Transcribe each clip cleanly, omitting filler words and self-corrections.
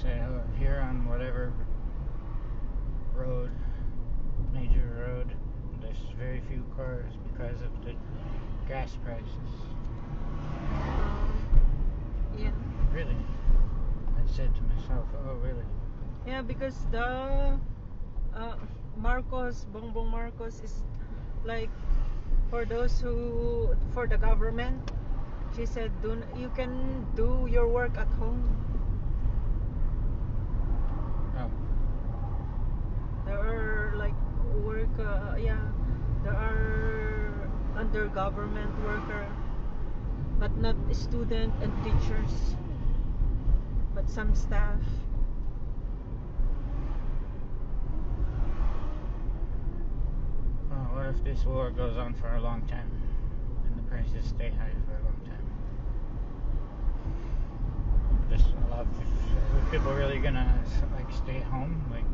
So here on whatever road, major road, there's very few cars because of the gas prices. Yeah. Really? I said to myself, oh really? Yeah, because the Bongbong Marcos is like for the government. She said, you can do your work at home. Oh. There are like there are under government worker, but not student and teachers, but some staff. Well, what if this war goes on for a long time and the prices stay high for a long time? Just a lot of people really gonna like stay home, like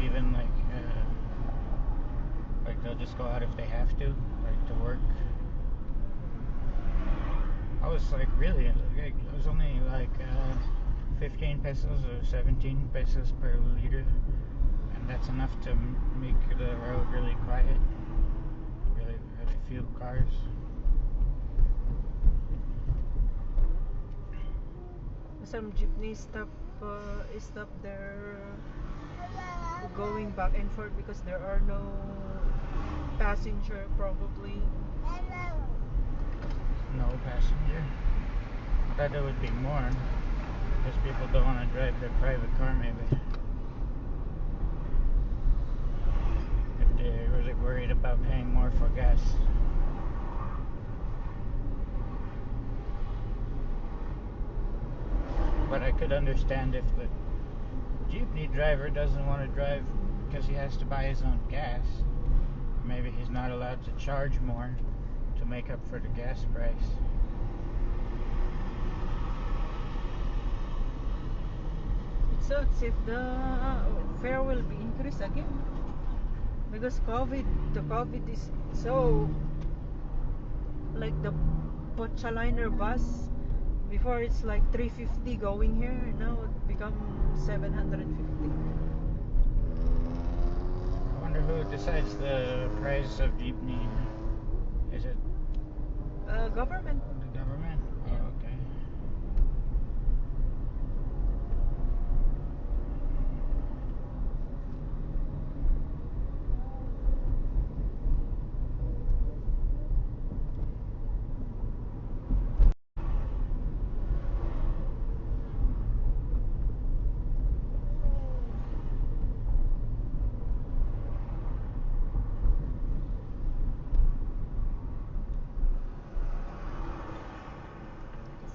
even like they'll just go out if they have to, like to work. I was like really, it was only like 15 pesos or 17 pesos per liter, and that's enough to make the road really quiet, really few cars. Some jeepney stop there going back and forth because there are no passenger probably. No passenger. I thought there would be more because people don't want to drive their private car maybe. If they're really worried about paying more for gas. But I could understand if the jeepney driver doesn't want to drive because he has to buy his own gas. Maybe he's not allowed to charge more to make up for the gas price. It sucks if the fare will be increased again because the COVID is so, like the Potchaliner bus. Before it's like 350 going here, now it becomes 750. I wonder who decides the price of jeepney. Is it Government? the government? Yeah. Oh, okay.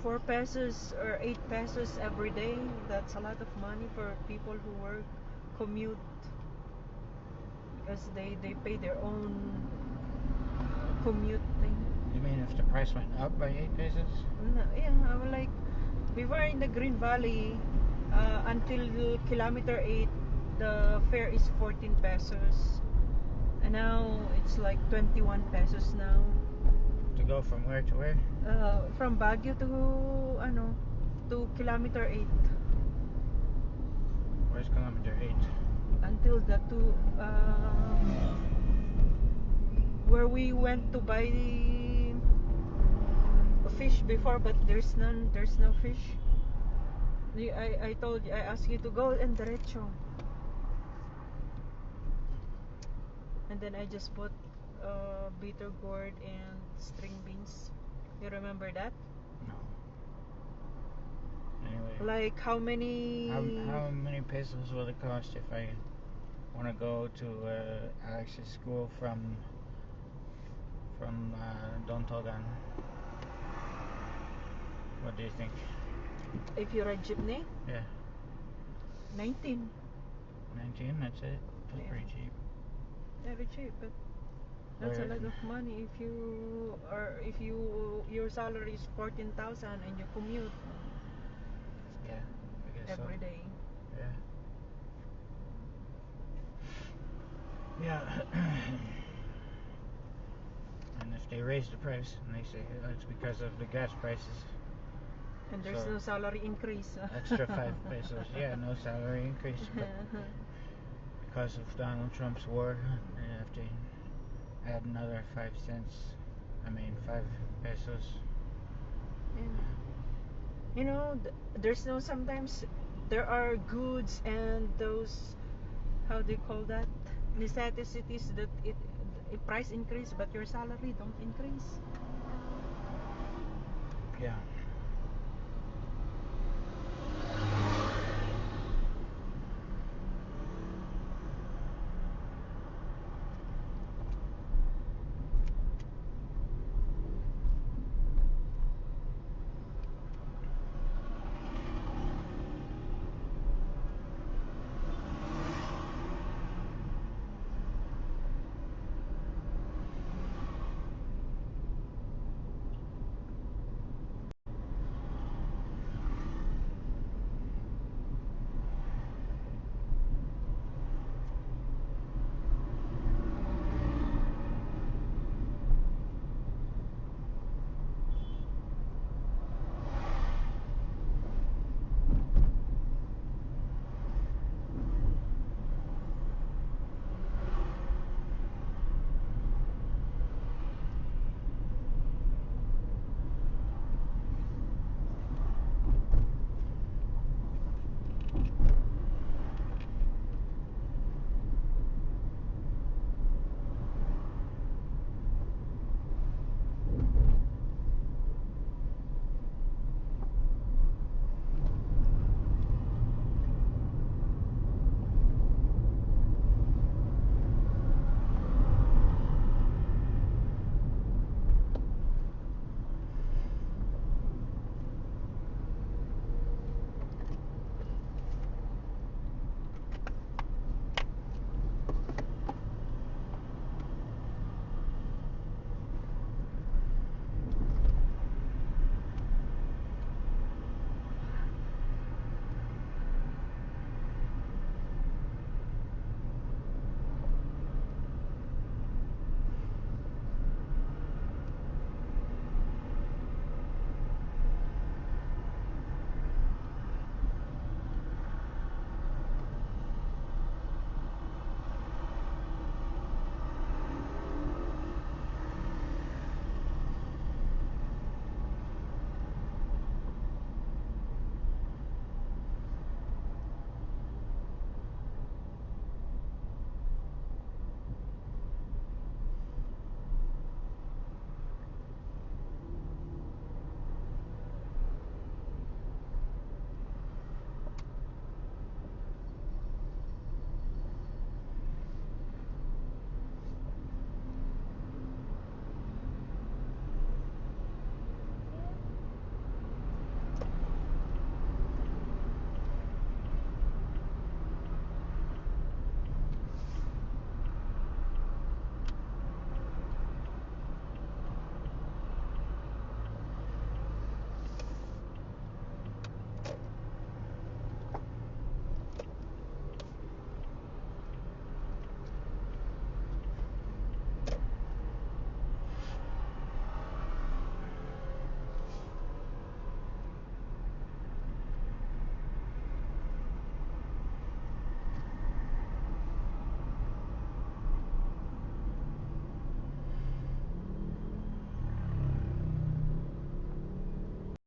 Four pesos or 8 pesos every day. That's a lot of money for people who work, commute, because they pay their own commute thing. You mean if the price went up by 8 pesos? No, yeah, I would like before in the Green Valley, until kilometer 8, the fare is 14 pesos, and now it's like 21 pesos now. To go from where to where? From Baguio to kilometer 8. Where's kilometer 8? Until the two where we went to buy fish before, but there's no fish. I told you, I asked you to go in derecho, and then I just bought bitter gourd and string beans. You remember that? No. Anyway. Like how many pesos will it cost if I want to go to Alex's school from Don Togan? What do you think? if you ride jeepney? Yeah. 19. 19, that's it? That's Yeah. pretty cheap. Very cheap, but that's a lot of money if your salary is 14,000 and you commute Yeah, I guess every so. day. Yeah. And if they raise the price and they say it's because of the gas prices, And there's So, no salary increase. extra 5 pesos. Yeah, no salary increase, but because of Donald Trump's war, they have to add another 5 cents. 5 pesos. And, you know, there's no sometimes there are goods and those, how do you call that, necessities that it price increase but your salary don't increase. Yeah.